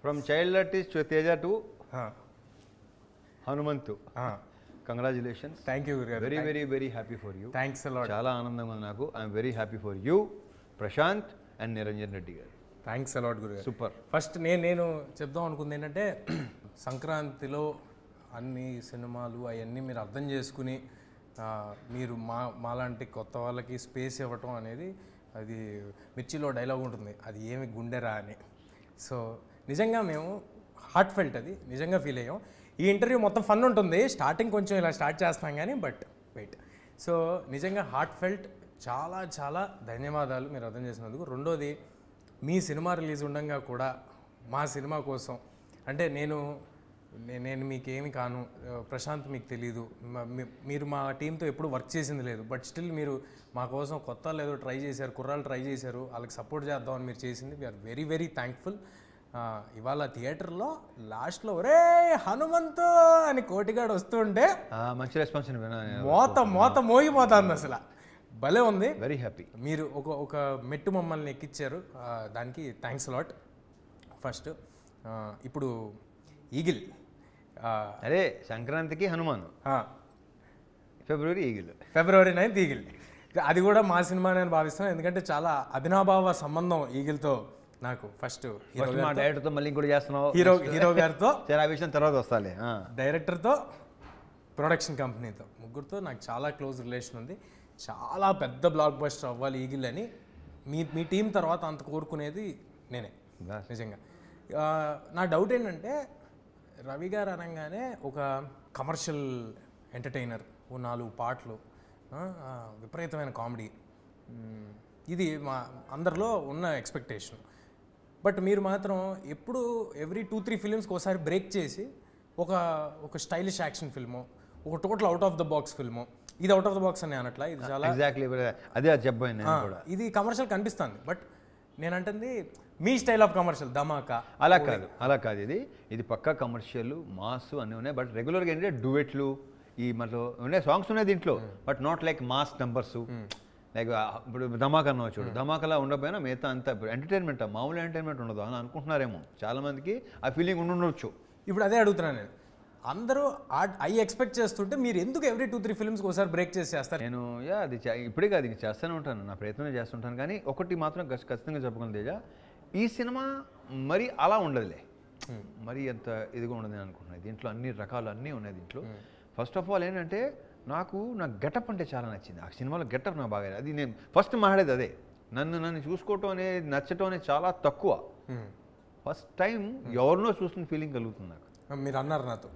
From child artist Teja to Hanumanthu. Congratulations. Thank you గురుగారు. Very very very happy for you. Thanks a lot. చాలా ఆనందంగా ఉంది నాకు. I'm very happy for you, Prashanth and Niranjan Reddy గారు. Thanks a lot గురుగారు. Super. First నేను చెప్దాం అనుకుంది ఏంటంటే సంక్రాంతిలో అన్ని సినిమాలు అవన్నీ మీరు అర్థం చేసుకుని మీరు మాలాంటి కొత్త వాళ్ళకి స్పేస్ ఇవ్వటం అనేది, అది మిర్చిలో డైలాగ్ ఉంటుంది, అది ఏమి గుండెరా అని. సో నిజంగా మేము హార్ట్ ఫెల్ట్, అది నిజంగా ఫీల్ అయ్యాం. ఈ ఇంటర్వ్యూ మొత్తం ఫన్ ఉంటుంది, స్టార్టింగ్ కొంచెం ఇలా స్టార్ట్ చేస్తాం కానీ బట్ వెయిట్. సో నిజంగా హార్ట్ ఫెల్ట్. చాలా చాలా ధన్యవాదాలు మీరు అర్థం చేసినందుకు. రెండోది, మీ సినిమా రిలీజ్ ఉండగా కూడా మా సినిమా కోసం, అంటే నేను మీకేమి కాను, ప్రశాంత్ మీకు తెలీదు, మీరు మా టీంతో ఎప్పుడు వర్క్ చేసింది లేదు, బట్ స్టిల్ మీరు మా కోసం కొత్త లేదో ట్రై చేశారు, కుర్రాళ్ళు ట్రై చేశారు, వాళ్ళకి సపోర్ట్ చేద్దామని మీరు చేసింది. We are very very thankful. ఇవాళ థియేటర్లో లాస్ట్లో ఒరే హనుమంతు అని కోటిగాడు వస్తుంటే మంచి రెస్పాన్స్ మోత మోగిపోతుంది అసలు. భలే ఉంది. Very happy. మీరు ఒక మెట్టు మమ్మల్ని ఎక్కించారు, దానికి థ్యాంక్స్ లాట్. ఫస్ట్ ఇప్పుడు ఈగిల్, అరే సంక్రాంతికి హనుమాన్, ఫిబ్రవరి 9th ఈగిల్. అది కూడా మా సినిమా నేను భావిస్తున్నాను, ఎందుకంటే చాలా అభినాభావ సంబంధం ఈగిల్తో నాకు. ఫస్ట్ డైరెక్టర్తో మళ్ళీ ఇంకోటి చేస్తున్నావు, హీరో గారితో, ఆ విషయం తర్వాత వస్తాలే. డైరెక్టర్తో, ప్రొడక్షన్ కంపెనీతో, ముగ్గురితో నాకు చాలా క్లోజ్ రిలేషన్ ఉంది. చాలా పెద్ద బ్లాక్ బస్టర్ అవ్వాలి ఈగిల్ అని మీ టీం తర్వాత అంత కోరుకునేది నేనే నిజంగా. నా డౌట్ ఏంటంటే, రవి గారు అనగానే ఒక కమర్షియల్ ఎంటర్టైనర్, ఓ 4 పాటలు, విపరీతమైన కామెడీ, ఇది మా అందరిలో ఉన్న ఎక్స్పెక్టేషన్. బట్ మీరు మాత్రం ఎప్పుడు ఎవ్రీ 2-3 ఫిలిమ్స్కి ఒకసారి బ్రేక్ చేసి ఒక స్టైలిష్ యాక్షన్ ఫిల్ము, ఒక total out of the box film. ఇది అవుట్ ఆఫ్ ద బాక్స్ అని అనట్లా, ఇది చాలా ఎగ్జాక్ట్లీ అదే చెప్పాను. ఇది కమర్షియల్ కనిపిస్తుంది, బట్ నేను అంటుంది మీ స్టైల్ ఆఫ్ కమర్షియల్. ధమాకా అలా కాదు, ఇది పక్కా కమర్షియల్, మాస్ అన్నీ ఉన్నాయి. బట్ రెగ్యులర్గా ఏంటంటే డ్యూయెట్లు, ఈ మళ్ళీ ఉన్నాయి సాంగ్స్ ఉన్నాయి దీంట్లో, but not like mass numbers. Like ఇప్పుడు ధమాకా అన్న చూడు, ధమాకాలా ఉండకపోయినా మిగతా అంతా ఎంటర్టైన్మెంట్, మామూలు ఎంటర్టైన్మెంట్ ఉండదు అని అనుకుంటున్నారేమో చాలామందికి, ఆ ఫీలింగ్ ఉండొచ్చు. ఇప్పుడు అదే అడుగుతున్నాను నేను. అందరూ అవి ఎక్స్పెక్ట్ చేస్తుంటే మీరు ఎందుకు ఎవ్రీ 2-3 ఫిల్మ్స్కి ఒకసారి బ్రేక్ చేసి చేస్తారు? నేను అది ఇప్పుడే కాదు, ఇది చేస్తూనే ఉంటాను, నా ప్రయత్నం చేస్తుంటాను. కానీ ఒకటి మాత్రం ఖచ్చితంగా చెప్పగలను తేజ, ఈ సినిమా మరి అలా ఉండదులే, మరి అంత ఇదిగా ఉండదు నేను అనుకుంటున్నాను. దీంట్లో అన్ని రకాలు అన్నీ ఉన్నాయి దీంట్లో. ఫస్ట్ ఆఫ్ ఆల్ ఏంటంటే, నా గెటప్ అంటే చాలా నచ్చింది. ఆ సినిమాలో గెటప్ నాకు బాగా, అది నేను ఫస్ట్ మాట్లాడేది అదే. నన్ను చూసుకోవటం అనేది, నచ్చటం అనేది చాలా తక్కువ. ఫస్ట్ టైం ఎవరినో చూస్తున్న ఫీలింగ్ కలుగుతుంది నాకు. మీరు అన్నారు నాతో,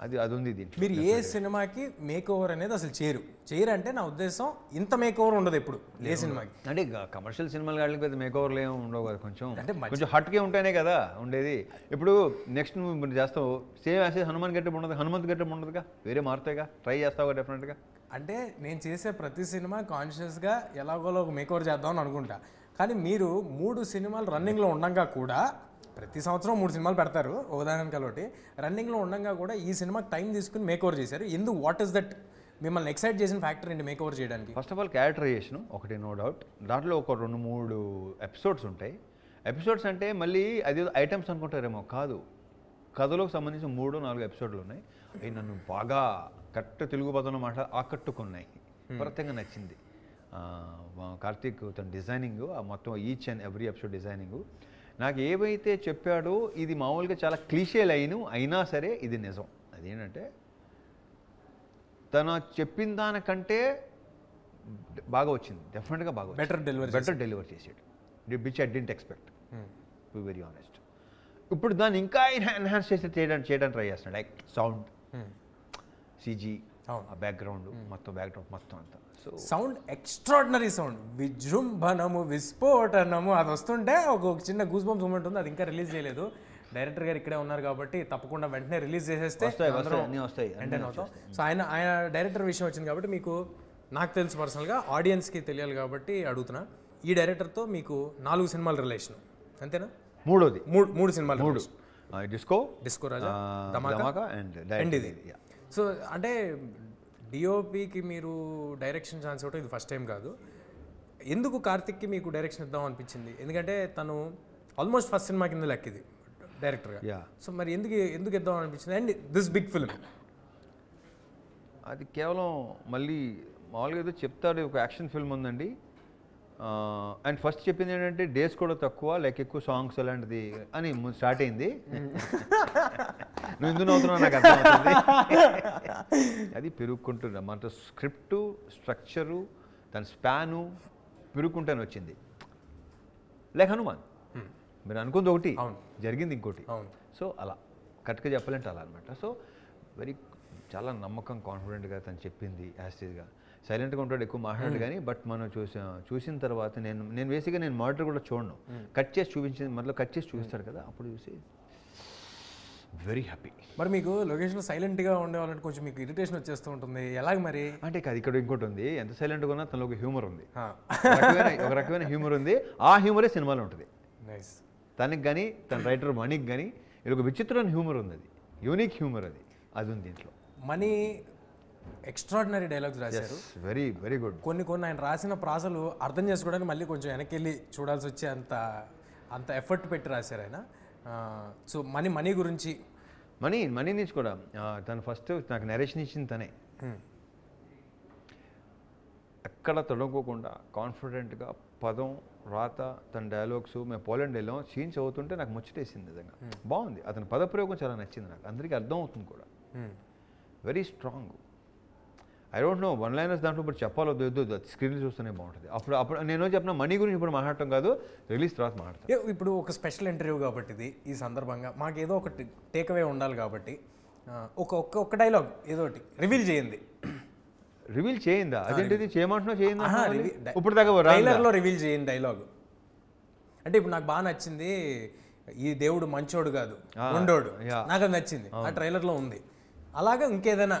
అది ఉంది దీంట్లో. మీరు ఏ సినిమాకి మేక్ ఓవర్ అనేది అసలు చేయరు అంటే నా ఉద్దేశం, ఇంత మేక్ ఓవర్ ఉండదు ఎప్పుడు ఏ సినిమాకి. అంటే కమర్షియల్ సినిమాలు కాళ్ళకి పెద్ద మేక్ ఓవర్లు ఏమి ఉండవు కదా, కొంచెం హట్కే ఉంటేనే కదా ఉండేది. ఇప్పుడు నెక్స్ట్ నువ్వు చేస్తావు సేమ్ యాజ్ హనుమాన్ గెటప్ ఉండదు, హనుమంత్ గెటప్ ఉండదుగా, వేరే మారుతాయిగా, ట్రై చేస్తావుగా డెఫినెట్గా. అంటే నేను చేసే ప్రతి సినిమా కాన్షియస్గా ఎలాగోలో ఒక మేక్ ఓవర్ చేద్దామని అనుకుంటా. కానీ మీరు 3 సినిమాలు రన్నింగ్లో ఉండగా కూడా, ప్రతి సంవత్సరం 3 సినిమాలు పెడతారు ఉదాహరణకి ఒకటి, రన్నింగ్లో ఉండగా కూడా ఈ సినిమాకి టైం తీసుకుని మేక్ ఓవర్ చేశారు. ఎందుకు, వాట్ ఈస్ దట్ మిమ్మల్ని ఎక్సైట్ చేసిన ఫ్యాక్టర్ ఏంటి మేక్ ఓవర్ చేయడానికి? ఫస్ట్ ఆఫ్ ఆల్ క్యారెక్టరైజేషన్ ఒకటి, నో డౌట్. దాంట్లో ఒక 2-3 ఎపిసోడ్స్ ఉంటాయి. ఎపిసోడ్స్ అంటే మళ్ళీ అది ఐటమ్స్ అనుకుంటారేమో, కాదు, కథలోకి సంబంధించి 3-4 ఎపిసోడ్లు ఉన్నాయి. అవి నన్ను బాగా కరెక్ట్ తెలుగు పదంలో ఆకట్టుకున్నాయి, ప్రత్యేకంగా నచ్చింది. కార్తీక్ తన డిజైనింగ్, ఆ మొత్తం each and every episode designing నాకు ఏవైతే చెప్పాడో, ఇది మామూలుగా చాలా క్లీషే లైన్ అయినా సరే ఇది నిజం. అదేంటంటే, తను చెప్పిన దానికంటే బాగా వచ్చింది, డెఫినెట్గా బాగా, బెటర్ డెలివర్ చేసాడు, which I didn't expect, to very honest. ఇప్పుడు దాన్ని ఇంకా ఎన్హాన్స్ చేయడానికి ట్రై చేస్తున్నాడు. లైక్ సౌండ్, CG, బ్యాక్గ్రౌండ్ మొత్తం అంతా. సో సౌండ్ ఎక్స్ట్రాడినరీ సౌండ్, విజృంభణము, విస్ఫోటనము, అది వస్తుంటే ఒక చిన్న గూస్ బంప్స్ మూమెంట్ ఉంది. అది ఇంకా రిలీజ్ చేయలేదు. డైరెక్టర్ గారు ఇక్కడే ఉన్నారు కాబట్టి తప్పకుండా వెంటనే రిలీజ్ చేసేస్తే ఎంటర్టైన్ అవుతాం. సో ఆయన డైరెక్టర్ విషయం వచ్చింది కాబట్టి, మీకు నాకు తెలుసు పర్సనల్గా, ఆడియన్స్కి తెలియాలి కాబట్టి అడుగుతున్నా. ఈ డైరెక్టర్తో మీకు 4 సినిమాల రిలేషన్ అంతేనా? మూడోది 3 సినిమాలు, డిస్కో రాజా, ధమాకా అండ్ ఇది. సో అంటే డిఓపికి మీరు డైరెక్షన్ ఛాన్స్ ఇవ్వటం ఇది ఫస్ట్ టైం కాదు. ఎందుకు కార్తిక్కి మీకు డైరెక్షన్ ఇద్దాం అనిపించింది? ఎందుకంటే తను ఆల్మోస్ట్ ఫస్ట్ సినిమా కింద లెక్క ఇది. డైరెక్టర్గా. యా, సో మరి ఎందుకు ఇద్దాం అనిపించింది అండ్ దిస్ బిగ్ ఫిల్మ్? అది కేవలం మళ్ళీ మామూలుగా ఏదో చెప్తాడు, ఒక యాక్షన్ ఫిల్మ్ ఉందండి అండ్ ఫస్ట్ చెప్పింది ఏంటంటే డేస్ కూడా తక్కువ, లైక్ ఎక్కువ సాంగ్స్ అలాంటిది అని స్టార్ట్ అయింది. నువ్వు ఎందుకు నవ్వుతున్నావు నాకు అర్థమవుతుంది. అది పెరుగుకుంటుంది మన స్క్రిప్టు, స్ట్రక్చరు, దాని స్పాను పెరుగుకుంటానే వచ్చింది. లైక్ హనుమాన్, మీరు అనుకుంది ఒకటి, జరిగింది ఇంకోటి. సో అలా కరెక్ట్గా చెప్పాలంటే అలా అనమాట. సో చాలా నమ్మకం, కాన్ఫిడెంట్గా తను చెప్పింది యాస్టీజ్గా. సైలెంట్గా ఉంటాడు, ఎక్కువ మాట్లాడు కానీ బట్ మనం చూసిన తర్వాత నేను బేసిక్గా నేను మానిటర్ కూడా చూడను, కట్ చేసి చూపిస్తాడు కదా, అప్పుడు చూసి వెరీ హ్యాపీ. మరి మీకు లొకేషన్లో సైలెంట్గా ఉండేవాళ్ళంటే కొంచెం మీకు ఇరిటేషన్ వచ్చేస్తూ ఉంటుంది, ఎలాగ మరి? అంటే అది ఇక్కడ ఇంకోటి ఉంది, ఎంత సైలెంట్గా ఉన్నా తనలో ఒక హ్యూమర్ ఉంది, ఒక రకమైన హ్యూమర్ ఉంది. ఆ హ్యూమరే సినిమాలో ఉంటుంది. నైస్. తనకి కానీ తన రైటర్ మనీకి కానీ ఇది ఒక విచిత్రమైన హ్యూమర్ ఉంది, అది యూనిక్ హ్యూమర్, అది ఉంది దీంట్లో. మనీ ఎక్స్ట్రాడినరీ డైలాగ్స్ రాశారు, వెరీ వెరీ గుడ్. కొన్ని ఆయన రాసిన ప్రాసలు అర్థం చేసుకోవడానికి మళ్ళీ కొంచెం వెనక్కి వెళ్ళి చూడాల్సి వచ్చే అంత ఎఫర్ట్ పెట్టి రాశారు ఆయన. సో మనీ గురించి మనీ నుంచి కూడా తను ఫస్ట్ నాకు నరేషన్ ఇచ్చింది తనే. ఎక్కడ తొడగకుండా కాన్ఫిడెంట్గా పదం రాత తన డైలాగ్స్. మేము పోలాండ్ వెళ్ళాం, సీన్ చదువుతుంటే నాకు ముచ్చటేసింది నిజంగా, బాగుంది. అతని పదప్రయోగం చాలా నచ్చింది నాకు, అందరికీ అర్థం అవుతుంది కూడా, very strong. I don't know one liners దాంట్లో ఇప్పుడు చెప్పాలో వద్దు, స్క్రీన్ చూస్తూనే బాగుంటుంది. అప్పుడు నేను చెప్పిన మనీ గురించి ఇప్పుడు మాట్లాడటం కాదు, రిలీజ్ తర్వాత మాట్లాడతాను. ఇప్పుడు ఒక స్పెషల్ ఇంటర్వ్యూ కాబట్టి ఇది, ఈ సందర్భంగా మాకు ఏదో ఒకటి టేక్అవే ఉండాలి కాబట్టి ఒక డైలాగ్ ఏదో ఒకటి రివీల్ చేయండి. రివీల్ చేయిందా? అదేంటిది చేయమంటున్నావు? చేయిందా? ఇప్పుడు దాకా ట్రైలర్లో రివీల్ చేయండి డైలాగ్. అంటే ఇప్పుడు నాకు బాగా నచ్చింది, ఈ దేవుడు మంచోడు కాదు ఉండోడు, నాకు అది నచ్చింది, ఆ ట్రైలర్లో ఉంది. అలాగా ఇంకేదైనా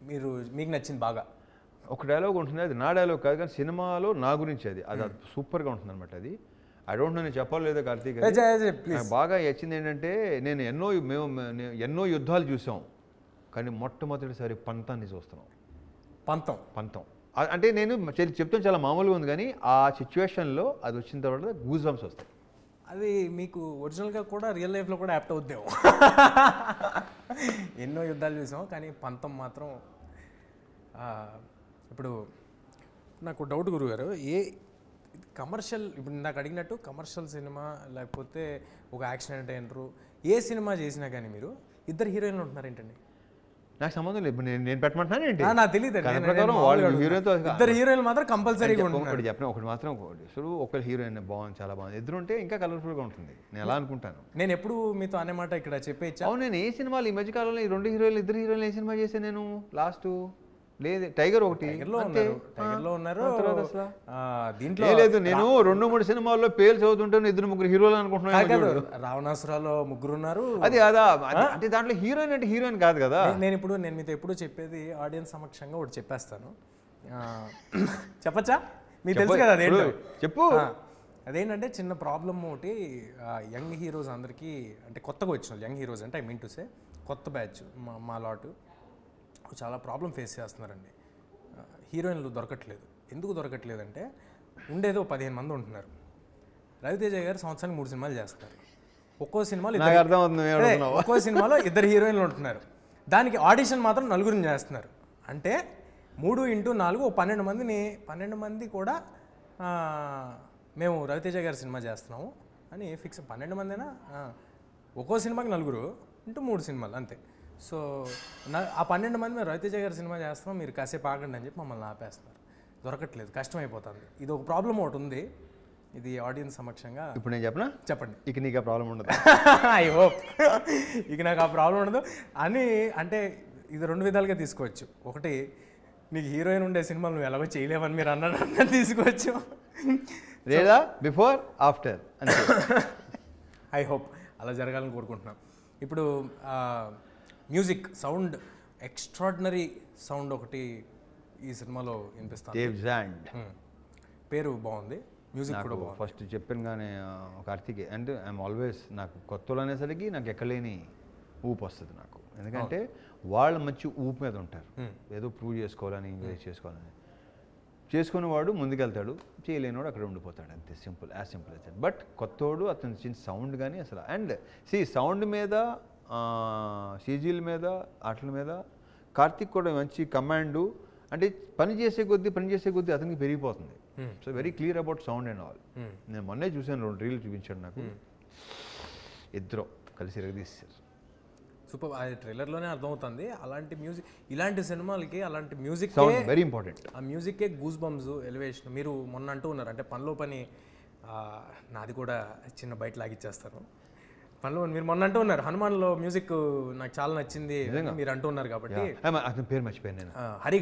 మీకు నచ్చింది బాగా ఒక డైలాగ్ ఉంటుంది, అది నా డైలాగ్ కాదు కానీ సినిమాలో నా గురించి అది సూపర్గా ఉంటుంది అనమాట. అది ఐ డోంట్ నో, నేను చెప్పాలి లేదా కార్తీక్, నాకు బాగా నచ్చింది ఏంటంటే నేను ఎన్నో యుద్ధాలు చూసాం కానీ మొట్టమొదటిసారి పంతాన్ని చూస్తున్నాం. పంతం అంటే నేను చెప్తాను చాలా మామూలుగా ఉంది కానీ ఆ సిచ్యువేషన్లో అది వచ్చిన తర్వాత గూస్ బంప్స్ వస్తాయి. అది మీకు ఒరిజినల్గా కూడా రియల్ లైఫ్లో కూడా యాప్ట్ అవుద్దేమో. ఎన్నో యుద్ధాలు చూసాం కానీ పంతం మాత్రం. ఇప్పుడు నాకు డౌట్ గురుగారు, కమర్షియల్, ఇప్పుడు నాకు అడిగినట్టు కమర్షియల్ సినిమా లేకపోతే ఒక యాక్షన్ ఎంటర్టైనరు ఏ సినిమా చేసినా కానీ మీరు ఇద్దరు హీరోయిన్లు ఉంటున్నారు ఏంటండి? నాకు సంబంధం లేదు, నేను పెట్టమంటున్నాను ఏంటి నాకు తెలియదు. ఇద్దరు హీరోయిన్లు మాత్రం కంపల్సరీగా ఒకటి చెప్పిన ఒకటి మాత్రం ఒకరి హీరోయిన్ బాగుంది, చాలా బాగుంది, ఎదురు ఉంటే ఇంకా కలర్ఫుల్గా ఉంటుంది, నేను ఎలా అనుకుంటాను. నేను ఎప్పుడు మీతో అనే మాట ఇక్కడ చెప్పేచ్చా? అవును, నేను ఏ సినిమాలు ఈ మధ్యకాలంలో ఈ ఇద్దరు హీరోయిన్లు ఏ సినిమా చేశాను నేను లాస్ట్? లేదు, టైగర్ ఒకటి, టైగర్లో ఉన్నారు. దీంట్లో లేదు, నేను 2-3 సినిమాల్లో పేర్లు చదువుతుంటే 2-3 హీరోలు అనుకుంటున్నాను. రావణాసురాలో 3 ఉన్నారు. అది అంటే దాంట్లో హీరోయిన్ అంటే హీరోయిన్ కాదు కదా. నేను మీతో ఎప్పుడు చెప్పేది ఆడియన్స్ సమక్షంగా ఒకటి చెప్పేస్తాను, చెప్పచ్చా? మీకు తెలుసు కదా అదేంటో. చెప్పు. అదేంటంటే చిన్న ప్రాబ్లమ్ ఒకటి, యంగ్ హీరోస్ అందరికీ, అంటే కొత్తగా వచ్చిన యంగ్ హీరోస్ అంటే ఐ మీన్ టు సే కొత్త బ్యాచ్ మా లాటు చాలా ప్రాబ్లం ఫేస్ చేస్తున్నారండి. హీరోయిన్లు దొరకట్లేదు. ఎందుకు దొరకట్లేదంటే ఉండేదో 15 మంది ఉంటున్నారు. రవితేజ గారు సంవత్సరానికి 3 సినిమాలు చేస్తారు. ఒక్కో సినిమాలో 2 హీరోయిన్లు ఉంటున్నారు. దానికి ఆడిషన్ మాత్రం 4 చేస్తున్నారు. అంటే 3x4 12 మంది కూడా మేము రవితేజ గారి సినిమా చేస్తున్నాము అని ఫిక్స్. 12 మందినా, ఒక్కో సినిమాకి 4 × 3 సినిమాలు అంతే. సో ఆ 12 మంది మేము రవితేజ గారి సినిమా చేస్తున్నాం, మీరు కాసేపు ఆగండి అని చెప్పి మమ్మల్ని ఆపేస్తున్నారు. దొరకట్లేదు, కష్టమైపోతుంది. ఇది ఒక ప్రాబ్లం ఒకటి ఉంది. ఇది ఆడియన్స్ సమక్షంగా ఇప్పుడు నేను చెప్పండి. ఇక నీకు ఆ ప్రాబ్లం ఉండదు. ఐ హోప్ ఇక నాకు ఆ ప్రాబ్లం ఉండదు అని. అంటే ఇది 2 విధాలుగా తీసుకోవచ్చు. ఒకటి, నీకు హీరోయిన్ ఉండే సినిమాలు నువ్వు ఎలాగో చేయలేవని మీరు అన్నట్టు తీసుకోవచ్చు, లేదా బిఫోర్ ఆఫ్టర్. ఐ హోప్ అలా జరగాలని కోరుకుంటున్నాం. ఇప్పుడు మ్యూజిక్ సౌండ్, ఎక్స్ట్రాడినరీ సౌండ్ ఒకటి ఈ సినిమాలో వినిపిస్తాను. పేరు బాగుంది, మ్యూజిక్ కూడా బాగుంది. ఫస్ట్ చెప్పాను కానీ కార్తీక్ అండ్ ఐఎమ్ ఆల్వేస్, నాకు కొత్తలు అనేసరికి నాకు ఎక్కలేని ఊపు వస్తుంది నాకు. ఎందుకంటే వాళ్ళు మంచి ఊపు మీద ఉంటారు, ఏదో ప్రూవ్ చేసుకోవాలని, ఎంకరేజ్ చేసుకోవాలని. చేసుకునేవాడు ముందుకెళ్తాడు, చేయలేనివాడు అక్కడ ఉండిపోతాడు, అంతే. Simple, as simple as that. But కొత్తోడు అతను చిన్న సౌండ్ కానీ అసలు, అండ్ సౌండ్ మీద, సీజీల మీద, వాటి మీద కార్తిక్ కూడా మంచి కమాండు. అంటే పని చేసే కొద్దీ అతనికి పెరిగిపోతుంది. So very clear about sound and all. నేను మొన్నే చూసాను, 2 రీల్స్ చూపించాడు నాకు. ఇద్దరు కలిసి ఎరగదీశారు. సూపర్. అది ట్రైలర్లోనే అర్థమవుతుంది. అలాంటి మ్యూజిక్, ఇలాంటి సినిమాలకి అలాంటి మ్యూజిక్, సౌండ్ వెరీ ఇంపార్టెంట్. ఆ మ్యూజిక్కే గూస్ బంప్స్, ఎలివేషన్. మీరు మొన్న అంటూ ఉన్నారు అంటే పనిలో పని నాది కూడా చిన్న బయట లాగిచ్చేస్తారు. పనిలో మీరు మొన్న అంటూ ఉన్నారు హనుమాన్లో మ్యూజిక్ నాకు చాలా నచ్చింది మీరు అంటూ ఉన్నారు కాబట్టి. అతని పేరు మర్చిపోయాను నేను. హరి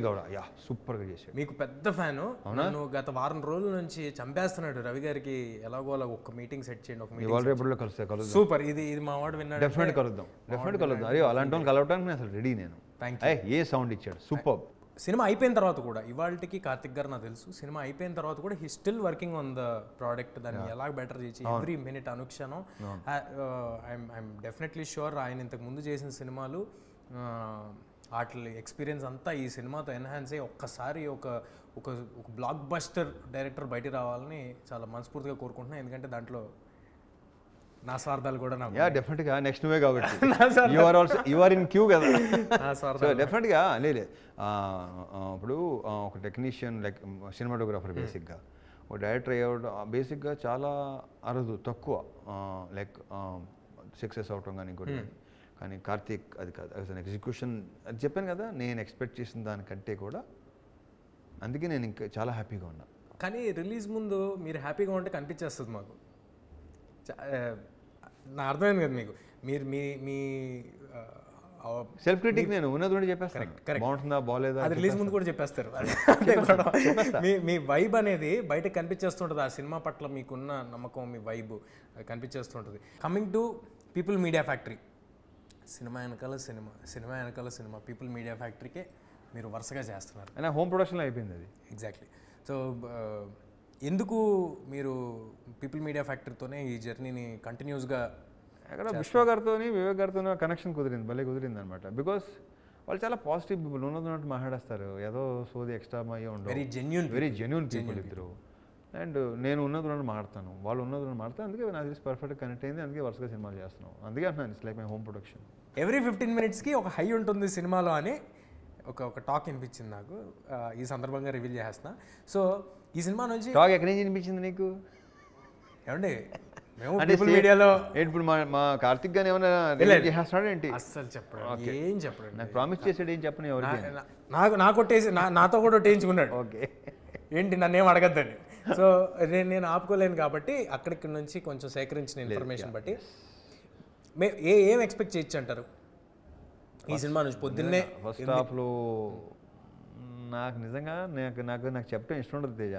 గౌడ యా, సూపర్గా చేశాడు. మీకు పెద్ద ఫ్యాను. నన్ను గత వారం రోజుల నుంచి చంపేస్తున్నాడు రవి గారికి. ఎలాగో అలా ఒక మీటింగ్ సెట్ చేయండి, ఒక మీటింగ్. రేపట్లో కలుద్దాం. సూపర్. ఇది మా వాడు విన్నాడు. డెఫినెట్ కలుద్దాం. అరే అలాంటి వాళ్ళు కలవడానికి నేను అసలు రెడీ. నేను ఏ సౌండ్ ఇచ్చాడు, సూపర్. సినిమా అయిపోయిన తర్వాత కూడా, ఇవాళకి కార్తిక్ గారు నాకు తెలుసు, సినిమా అయిపోయిన తర్వాత కూడా he still working on the product. దాన్ని ఎలా బెటర్ చేసి every minute Anukshanam. I'm definitely sure ఆయన ఇంతకు ముందు చేసిన సినిమాలు వాటి ఎక్స్పీరియన్స్ అంతా ఈ సినిమాతో ఎన్హాన్స్ అయ్యి ఒక్కసారి ఒక ఒక బ్లాక్ బస్టర్ డైరెక్టర్ బయటికి రావాలని చాలా మనస్ఫూర్తిగా కోరుకుంటున్నాను. ఎందుకంటే దాంట్లో నా స్వార్థాలు కూడా నాకు. యా, డెఫినెట్గా నెక్స్ట్ నువ్వే కాబట్టి యు ఆర్ ఇన్ క్యూ కదా. సో డెఫినెట్గా లేదు. ఇప్పుడు ఒక టెక్నీషియన్ లైక్ సినిమాటోగ్రాఫర్ బేసిక్గా, ఒక డైరెక్టర్ అయ్యేవాడు బేసిక్గా చాలా అరుదు, తక్కువ లైక్ సక్సెస్ అవటం కానీ ఇంకోటి. కానీ కార్తీక్ అది కాదు, యాజ్ అన్ ఎగ్జిక్యూషన్ అది చెప్పాను కదా, నేను ఎక్స్పెక్ట్ చేసిన దానికంటే కూడా. అందుకే నేను ఇంకా చాలా హ్యాపీగా ఉన్నా. కానీ రిలీజ్ ముందు మీరు హ్యాపీగా ఉంటే కనిపించేస్తుంది మాకు. నా అర్థమైంది కదా మీకు. మీరు మీ సెల్ఫ్ క్రిటిక్ నేను ఉన్నది కూడా చెప్పేస్తాను. బాగుంటుందా బాగోలేదా అది రిలీజ్ ముందు కూడా చెప్పేస్తారు. మీ వైబ్ అనేది బయటకు కనిపించేస్తుంటుంది. ఆ సినిమా పట్ల మీకున్న నమ్మకం, మీ వైబ్ కనిపించేస్తుంటుంది. Coming to People Media Factory, cinema వెనకాల సినిమా పీపుల్ మీడియా ఫ్యాక్టరీకే మీరు వరుసగా చేస్తున్నారు. అయినా హోమ్ ప్రొడక్షన్లో అయిపోయింది అది. ఎగ్జాక్ట్లీ. సో ఎందుకు మీరు పీపుల్ మీడియా ఫ్యాక్టరీతోనే ఈ జర్నీని కంటిన్యూస్గా? అక్కడ విశ్వ గారితో, వివేక్ గారితో కనెక్షన్ కుదిరింది, భలే కుదిరింది అనమాట. బికాస్ వాళ్ళు చాలా పాజిటివ్ పీపుల్, ఉన్నట్టు మాట్లాడేస్తారు. ఏదో సోది ఎక్స్ట్రా అయ్యే ఉండవు. వెరీ జెన్యూన్ పీపుల్ ఇద్దరు. అండ్ నేను ఉన్నది మాట్లాడతాను, వాళ్ళు ఉన్నది మాట్లాడతాను. అందుకే నాకు తెలిసి పర్ఫెక్ట్గా కనెక్ట్ అయింది. అందుకే వరుసగా సినిమాలు చేస్తున్నాం. అందుకే అంటున్నాను, it's like my home production. Every 15 minutesకి ఒక హై ఉంటుంది సినిమాలో అని ఒక టాక్ వినిపించింది నాకు. ఈ సందర్భంగా రివీల్ చేస్తున్నా. సో ఈ సినిమా నుంచి టాక్ ఎక్కడి నుంచి వినిపించింది నీకు? ఏమండి మేము పీపుల్ మీడియాలో ఇప్పుడు మా కార్తిక్ గాని ఏమైనా చేస్తున్నాడు ఏంటి? అస్సలు చెప్పండి, ఏం చెప్పండి. నాకు ప్రామిస్ చేసాడు, ఏం చెప్పని ఎవరికి. నాకు కొట్టేసి నాతో కూడా కొట్టేయించుకున్నాడు. ఓకే ఏంటి నన్ను ఏం అడగద్దని. సో నేను ఆపుకోలేను కాబట్టి అక్కడికి నుంచి కొంచెం సేకరించిన ఇన్ఫర్మేషన్ బట్టి ఏం ఎక్స్పెక్ట్ చేయొచ్చు అంటారు ఈ సినిమా నుంచి? పొద్దున్నే ఫస్ట్ హాఫ్లో నాకు నిజంగా నాకు చెప్పడం ఇష్టం ఉండదు తేజ.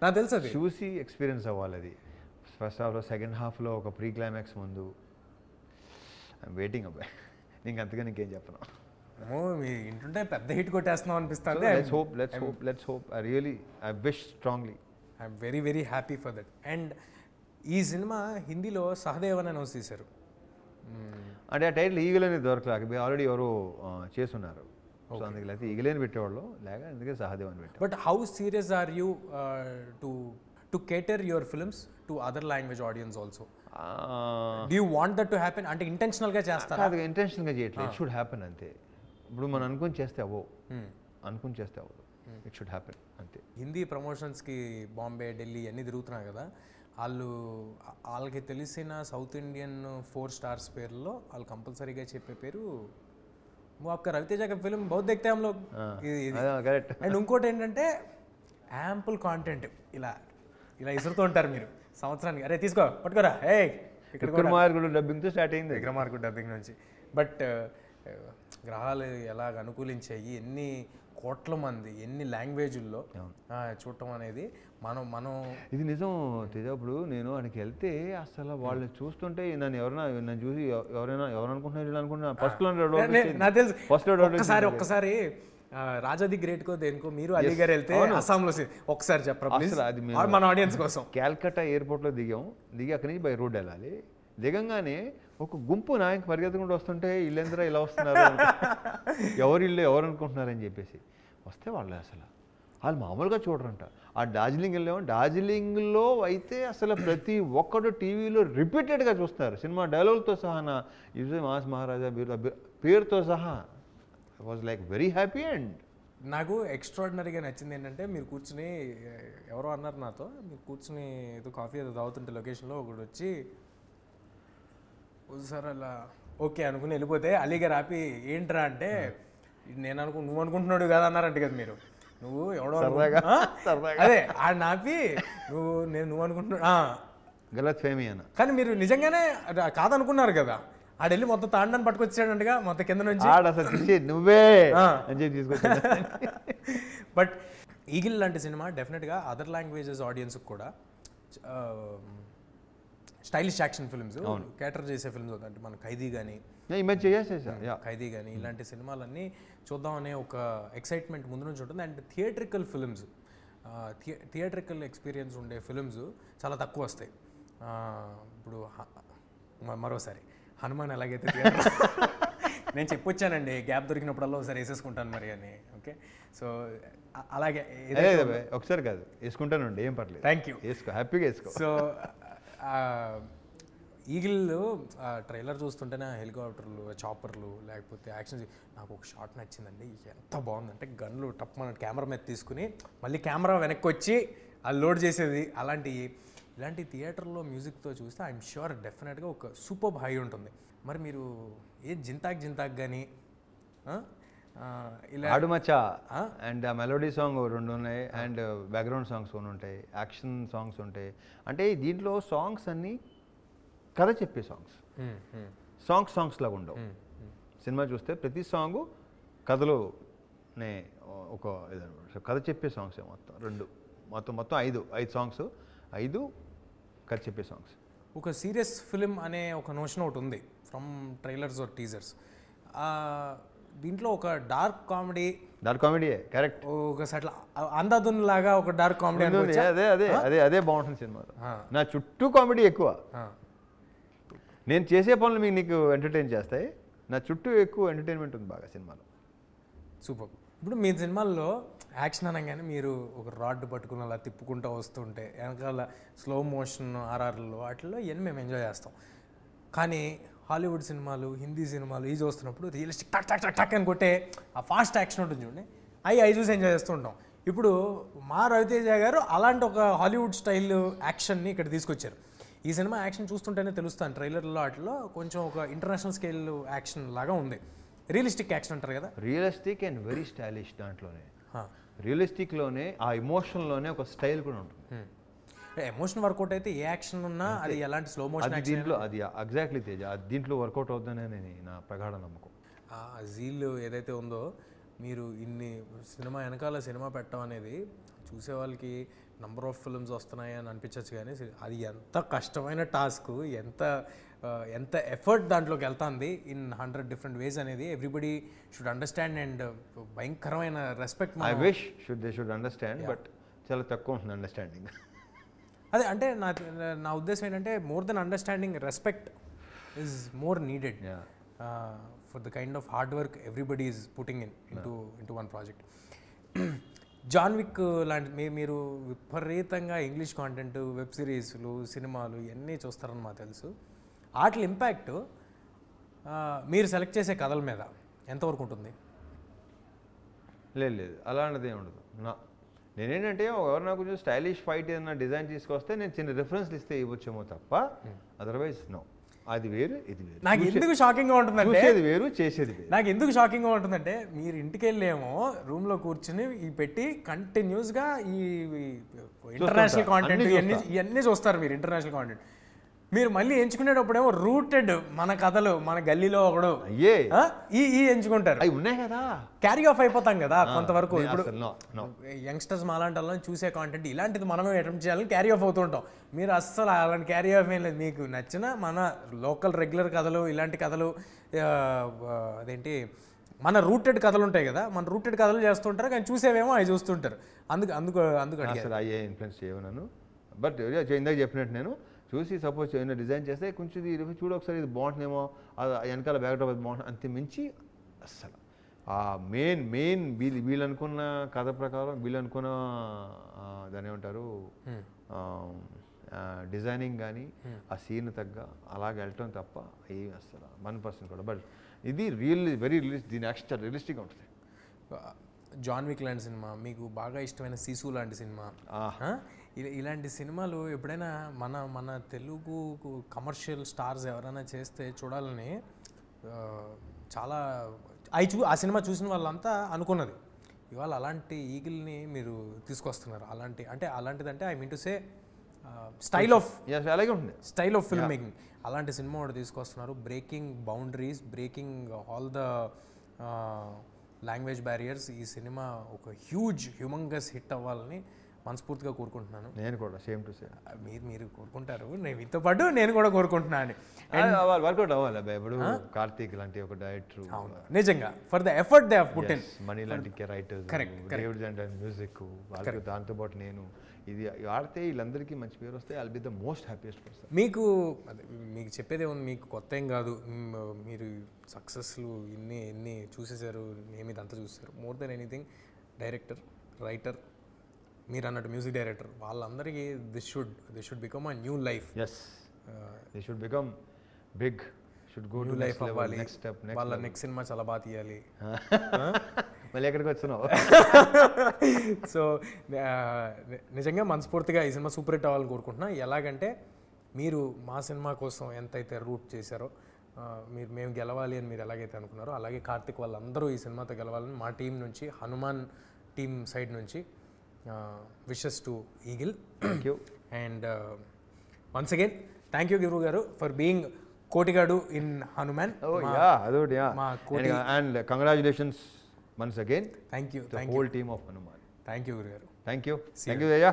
నాకు తెలుసు, అది చూసి ఎక్స్పీరియన్స్ అవ్వాలి. అది ఫస్ట్ హాఫ్లో, సెకండ్ హాఫ్లో ఒక ప్రీ క్లైమాక్స్ ముందు ఐఎమ్ వెయిటింగ్ అబ్బాయి. నీకు అంతగా నీకేం చెప్పను. మీ ఇంటుంటే పెద్ద హిట్ కొట్టేస్తున్నాం అనిపిస్తుంది. Let's hope. I wish strongly. I'm very very happy for that. And ఈ సినిమా హిందీలో సహదేవన్ అని తీశారు. అంటే ఆ టైటిల్ ఈగల్ అనేది దొరకలేక ఆల్రెడీ ఎవరో చేస్తున్నారు. సో అందుకే లేకపోతే ఈగలేని పెట్టేవాళ్ళు లేక, అందుకే సహదేవ్ అని పెట్టారు. But how serious are you to cater your films to other language audience also? Do you want that to happen? అంటే ఇంటెన్షనల్గా చేస్తారా? అది ఇంటెన్షనల్గా చేయట్లేదు. ఇట్ షుడ్ హ్యాపెన్ అంతే. ఇప్పుడు మనం అనుకుని చేస్తే అవ్వవు, ఇట్ షుడ్ హ్యాపెన్ అంతే. హిందీ ప్రమోషన్స్కి బాంబే, ఢిల్లీ అన్నీ తిరుగుతున్నారు కదా, వాళ్ళకి తెలిసిన సౌత్ ఇండియన్ 4 stars పేర్లలో వాళ్ళు కంపల్సరీగా చెప్పే పేరు वो आपका रवितेजा का फिल्म बहुत देखते हैं हम लोग. అండ్ ఇంకోటి ఏంటంటే యాంపుల్ కాంటెంట్ ఇలా ఇసురుతూ ఉంటారు మీరు సంవత్సరానికి. అరే తీసుకో పట్టుకోరా, ఏ ఇక్కడ విక్రమార్కుడు డబ్బింగ్తో స్టార్ట్ అయింది. విక్రమార్కుడు డబ్బింగ్ నుంచి. బట్ గ్రహాలు ఎలాగ అనుకూలించాయి, ఎన్ని కోట్ల మంది ఎన్ని లాంగ్వేజ్ల్లో చూడటం అనేది మనం ఇది నిజం తేజ. ఇప్పుడు నేను అక్కడికి వెళ్తే అసలు వాళ్ళు చూస్తుంటే నన్ను చూసి ఎవరు అనుకుంటున్నారు అనుకుంటున్నా. ఒక్కసారి రాజా ది గ్రేట్ కో దేనికో మీరు అలీ గారు వెళ్తే అస్సాంలో ఒకసారి చెప్పరా మన ఆడియన్స్ కోసం. క్యాల్కటా ఎయిర్పోర్ట్లో దిగి అక్కడి నుంచి బై రోడ్ వెళ్ళాలి. దిగంగానే ఒక గుంపు నాయకు పరిగెత్తుకుంటూ వస్తుంటే ఇల్లేంద్రా ఇలా వస్తున్నారు, ఎవరు అనుకుంటున్నారని చెప్పేసి వస్తే వాళ్ళు అసలు వాళ్ళు మామూలుగా చూడరంట. ఆ డార్జిలింగ్ వెళ్ళాము, డార్జిలింగ్లో అయితే అసలు ప్రతి ఒక్కడు టీవీలో రిపీటెడ్గా చూస్తున్నారు సినిమా డైలాగులతో సహా. నా యూజే మాస్ మహారాజా పేరుతో సహా. I was like very happy. And నాకు ఎక్స్ట్రాడినరీగా నచ్చింది ఏంటంటే మీరు కూర్చుని, ఎవరో అన్నారు నాతో, మీరు కూర్చుని ఏదో కాఫీ ఏదో తాగుతుంటే లొకేషన్లో ఒకడు వచ్చి సార్ అలా ఓకే అనుకుని వెళ్ళిపోతే అలీగారు ఆపి ఏంట్రా అంటే నేను నువ్వు అనుకుంటున్నాడు కదా అన్నారంట కదా మీరు. నువ్వు ఎవడో అదే ఆడు నాపి నువ్వు అనుకుంటున్నా గలత్ ఫేమీ అన్న. కానీ మీరు నిజంగానే కాదనుకున్నారు కదా. ఆడెళ్ళి మొత్తం తాండాన్ని పట్టుకొచ్చాడంటగా మొత్తం కింద నుంచి. నువ్వే అని చెప్పి తీసుకొచ్చా. బట్ ఈగిల్ లాంటి సినిమా డెఫినెట్గా అదర్ లాంగ్వేజెస్ ఆడియన్స్కి కూడా స్టైలిష్ యాక్షన్ ఫిల్మ్స్ క్యాటర్ చేసే ఫిల్మ్స్ అంటే మన ఖైదీ కానీ ఖైదీ కానీ ఇలాంటి సినిమాలన్నీ చూద్దామనే ఒక ఎక్సైట్మెంట్ ముందు నుంచి ఉంటుంది. And theatrical films, theatrical experience ఉండే ఫిల్మ్స్ చాలా తక్కువ వస్తాయి. ఇప్పుడు మరోసారి హనుమాన్ ఎలాగైతే థియేటర్ నేను చెప్పొచ్చానండి, గ్యాప్ దొరికినప్పుడల్లా ఒకసారి వేసేసుకుంటాను మరి అని. ఓకే, సో అలాగే ఒకసారి కాదు వేసుకుంటానండి, ఏం పర్లేదు. థ్యాంక్ యూ, వేసుకో, హ్యాపీగా వేసుకో. సో ఈగిల్ ట్రైలర్ చూస్తుంటేనే హెలికాప్టర్లు, చాపర్లు, లేకపోతే యాక్షన్, నాకు ఒక షాట్ నచ్చిందండి. ఎంత బాగుందంటే గన్లు టప్ మన కెమెరా మీద తీసుకుని మళ్ళీ కెమెరా వెనక్కి వచ్చి అది లోడ్ చేసేది. ఇలాంటి థియేటర్లో మ్యూజిక్తో చూస్తే ఐఎమ్ ష్యూర్ డెఫినెట్గా ఒక సూపర్ హై ఉంటుంది. మరి మీరు జింతాక్ కానీ ఇలా ఆడుమచ్చా అండ్ ఆ మెలోడీ సాంగ్ 2 ఉన్నాయి, అండ్ బ్యాక్గ్రౌండ్ సాంగ్స్ కొన్ని ఉంటాయి, యాక్షన్ సాంగ్స్ ఉంటాయి. అంటే దీంట్లో సాంగ్స్ అన్నీ కథ చెప్పే సాంగ్స్ లాగా ఉండవు. సినిమా చూస్తే ప్రతి సాంగు కథలోనే ఒక కథ చెప్పే సాంగ్స్ మొత్తం 5 సాంగ్స్, 5 కథ చెప్పే సాంగ్స్. ఒక సీరియస్ ఫిలిం అనే ఒక నోషన్ ఒకటి ఉంది ఫ్రమ్ ట్రైలర్స్ ఆర్ టీజర్స్. దీంట్లో ఒక డార్క్ కామెడీ కరెక్ట్, ఒక సట్ల అందాదున్ లాగా ఒక డార్క్ కామెడీ. అదే బాగుంటుంది సినిమాలో. నా చుట్టూ కామెడీ ఎక్కువ. నేను చేసే పనులు నీకు ఎంటర్టైన్ చేస్తాయి, నా చుట్టూ ఎక్కువ ఎంటర్టైన్మెంట్ ఉంది బాగా సినిమాలో. సూపర్. ఇప్పుడు మీ సినిమాల్లో యాక్షన్ అనగానే మీరు ఒక రాడ్ పట్టుకుని అలా తిప్పుకుంటూ వస్తుంటే వెనకాల స్లో మోషన్ ఆర్ఆర్లో వాటిల్లో ఇవన్నీ మేము ఎంజాయ్ చేస్తాం. కానీ హాలీవుడ్ సినిమాలు, హిందీ సినిమాలు ఇవి చూస్తున్నప్పుడు రియలిస్టిక్ టక్ టక్ టక్ టక్ అని కొట్టే ఆ ఫాస్ట్ యాక్షన్ ఉంటుంది చూడండి, అవి చూసి ఎంజాయ్ చేస్తూ ఉంటాం. ఇప్పుడు మా రవితేజ గారు అలాంటి ఒక హాలీవుడ్ స్టైల్ యాక్షన్ని ఇక్కడ తీసుకొచ్చారు. ఈ సినిమా యాక్షన్ చూస్తుంటేనే తెలుస్తాను, ట్రైలర్లో వాటిలో కొంచెం ఒక ఇంటర్నేషనల్ స్కేల్ యాక్షన్ లాగా ఉంది. రియలిస్టిక్ యాక్షన్ అంటారు కదా, రియలిస్టిక్ అండ్ వెరీ స్టైలిష్. దాంట్లోనే రియలిస్టిక్లోనే ఆ ఎమోషన్లోనే ఒక స్టైల్ కూడా ఉంటుంది. ఎమోషన్ వర్కౌట్ అయితే ఏ యాక్షన్ ఉన్నా అది ఎలాంటి స్లో మోషన్ దీంట్లో అది ఎగ్జాక్ట్లీ తేజ, దీంట్లో వర్కౌట్ అవుతుందనే నా ప్రగాఢ నమ్మకం. ఆ జీల్ ఏదైతే ఉందో, మీరు ఇన్ని సినిమా వెనకాల సినిమా పెట్టడం అనేది చూసే వాళ్ళకి నంబర్ ఆఫ్ ఫిల్మ్స్ వస్తున్నాయి అని అనిపించవచ్చు, కానీ అది ఎంత కష్టమైన టాస్క్, ఎంత ఎఫర్ట్ దాంట్లోకి వెళ్తుంది ఇన్ 100 డిఫరెంట్ వేస్ అనేది ఎవ్రీబడి షుడ్ అండర్స్టాండ్. అండ్ భయంకరమైన respect. I wish they should understand, but చాలా తక్కువ ఉంటుంది అండర్స్టాండింగ్. అదే అంటే నా ఉద్దేశం ఏంటంటే more than understanding, respect is more needed for the kind of hard work everybody is putting into one project. John Wick లాంటి మీరు విపరీతంగా ఇంగ్లీష్ కాంటెంట్, వెబ్ సిరీస్లు, సినిమాలు ఇవన్నీ చూస్తారని మాకు తెలుసు. వాటి ఇంపాక్ట్ మీరు సెలెక్ట్ చేసే కథల మీద ఎంతవరకు ఉంటుంది? లేదు అలాంటిది ఏమి ఉండదు. నేనేంటంటే ఎవరు నాకు కొంచెం స్టైలిష్ ఫైట్ ఏదైనా డిజైన్ తీసుకొస్తే నేను చిన్న రిఫరెన్స్లు ఇస్తే ఇవ్వచ్చేమో తప్ప, అదర్వైజ్ నో. అది వేరు, ఇది వేరు. నాకు ఎందుకు షాకింగ్గా ఉంటుందంటే, చూసేది వేరు, చేసేది వేరు. నాకు ఎందుకు షాకింగ్గా ఉంటుందంటే, మీరు ఇంటికి వెళ్ళేమో రూమ్లో కూర్చుని ఈ పెట్టి కంటిన్యూస్గా ఈ ఇంటర్నేషనల్ కాంటెంట్ ఇవన్నీ చూస్తారు మీరు. ఇంటర్నేషనల్ కాంటెంట్ మీరు మళ్ళీ ఎంచుకునేటప్పుడేమో రూటెడ్ మన కథలు, మన గల్లీలో ఒకడు ఈ ఎంచుకుంటారు. అవి ఉన్నాయి కదా, క్యారీ ఆఫ్ అయిపోతాం కదా కొంతవరకు. ఇప్పుడు యంగ్స్టర్స్ మాలాంటి వాళ్ళని చూసే కాంటెంట్ ఇలాంటిది మనమే అటెంప్ట్ చేయాలని క్యారీ ఆఫ్ అవుతుంటాం. మీరు అస్సలు అలాంటి క్యారీ ఆఫ్ ఏం లేదు. మీకు నచ్చిన మన లోకల్ రెగ్యులర్ కథలు, ఇలాంటి కథలు, అదేంటి మన రూటెడ్ కథలు ఉంటాయి కదా, మన రూటెడ్ కథలు చేస్తుంటారు, కానీ చూసేవేమో అవి చూస్తుంటారు. అందుకు అసలు అయ్యే ఇన్ఫ్లుయెన్స్ చేయను. బట్ ఇందాక చెప్పినట్టు నేను చూసి సపోజ్ ఏమైనా డిజైన్ చేస్తే కొంచెం చూడు ఒకసారి ఇది బాగుంటుందేమో, వెనకాల బ్యాక్డ్రాప్ అది బాగుంటుంది, అంతే మించి అస్సలు ఆ మెయిన్ వీళ్ళు అనుకున్న కథ ప్రకారం వీళ్ళు అనుకున్న దాని ఏమంటారు డిజైనింగ్ కానీ ఆ సీన్ తగ్గ అలాగే వెళ్ళటం తప్ప ఏం అసలు 1% కూడా. బట్ ఇది వెరీ దీని యాక్షన్ రియలిస్టిక్గా ఉంటుంది. జాన్ విక్ లాంటి సినిమా, మీకు బాగా ఇష్టమైన సీసు లాంటి సినిమా, ఇలాంటి సినిమాలు ఎప్పుడైనా మన తెలుగు కమర్షియల్ స్టార్స్ ఎవరైనా చేస్తే చూడాలని చాలా ఆ సినిమా చూసిన వాళ్ళంతా అనుకున్నది. ఇవాళ అలాంటి ఈగిల్ని మీరు తీసుకొస్తున్నారు. అలాంటిదంటే I mean to say style of film making, అలాంటి సినిమా ఒకటి తీసుకొస్తున్నారు. Breaking boundaries, breaking all the language barriers. ఈ సినిమా ఒక హ్యూమంగస్ హిట్ అవ్వాలని మనస్ఫూర్తిగా కోరుకుంటున్నాను. నేను కూడా సేమ్ టు సేమ్. మీరు కోరుకుంటారు, నేను మీతో పాటు నేను కూడా కోరుకుంటున్నాను. వర్కౌట్ అవ్వాలి ఇప్పుడు కార్తీక్ లాంటి ఒక డైరెక్టర్ నిజంగా for the effort they have put in, money లాంటి రైటర్స్, డేవిడ్ అండ్ మ్యూజిక్, వాళ్ళకి దాంతో పాటు నేను ఇది ఆడితే వీళ్ళందరికీ మంచి పేరు వస్తే I'll be the most happiest person. మీకు చెప్పేది ఏమన్నా, మీకు కొత్త ఏం కాదు. మీరు సక్సెస్లు ఎన్ని చూసేశారు, నేను ఇదంతా చూసారు. More than anything director, writer, మీరు అన్నట్టు మ్యూజిక్ డైరెక్టర్, వాళ్ళందరికీ this should become a new life. They should become big, should go to life అవ్వాలి. వాళ్ళ నెక్స్ట్ సినిమా చాలా బాగా తీయాలి. మళ్ళీ ఎక్కడికి వచ్చినావు? సో నిజంగా మనస్ఫూర్తిగా ఈ సినిమా సూపర్ హిట్ అవ్వాలని కోరుకుంటున్నా. ఎలాగంటే మీరు మా సినిమా కోసం ఎంతైతే రూట్ చేశారో, మేము గెలవాలి అని మీరు ఎలాగైతే అనుకున్నారో, అలాగే కార్తిక్ వాళ్ళందరూ ఈ సినిమాతో గెలవాలని మా టీం నుంచి, హనుమాన్ టీమ్ సైడ్ నుంచి wishes to Eagle. Thank you. And once again thank you గురువు గారు ఫర్ బీయింగ్ కోటిగాడు in Hanuman. And congratulations once again. Thank you whole team of Hanuman. Thank you గురుగారు. Thank you Jaya.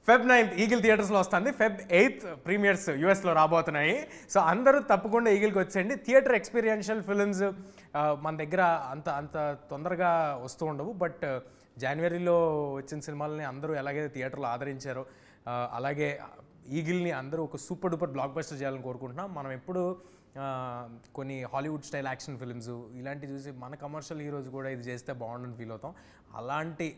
Feb 9th Eagle థియేటర్స్లో వస్తుంది. Feb 8th premieres యూఎస్లో రాబోతున్నాయి. So అందరూ తప్పకుండా ఈగిల్కి వచ్చేయండి. థియేటర్ ఎక్స్పీరియన్షియల్ ఫిల్మ్స్ మన దగ్గర అంత తొందరగా వస్తూ ఉండవు. బట్ జనవరిలో వచ్చిన సినిమాలని అందరూ ఎలాగైతే థియేటర్లో ఆదరించారో, అలాగే ఈగిల్ని అందరూ ఒక సూపర్ డూపర్ బ్లాక్ బస్టర్ చేయాలని కోరుకుంటున్నాం. మనం ఎప్పుడు కొన్ని హాలీవుడ్ స్టైల్ యాక్షన్ ఫిల్మ్స్ ఇలాంటివి చూసి మన కమర్షియల్ హీరోస్ కూడా ఇది చేస్తే బాగుండని ఫీల్ అవుతాం. అలాంటి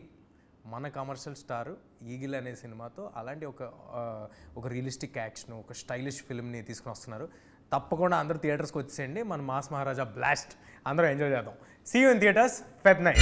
మన కమర్షియల్ స్టార్ ఈగిల్ అనే సినిమాతో అలాంటి ఒక రియలిస్టిక్ యాక్షన్, ఒక స్టైలిష్ ఫిల్మ్ని తీసుకుని వస్తున్నారు. తప్పకుండా అందరూ థియేటర్స్కి వచ్చేయండి. మన మాస్ మహారాజా బ్లాస్ట్ అందరూ ఎంజాయ్ చేద్దాం. See you in theatres Feb 9.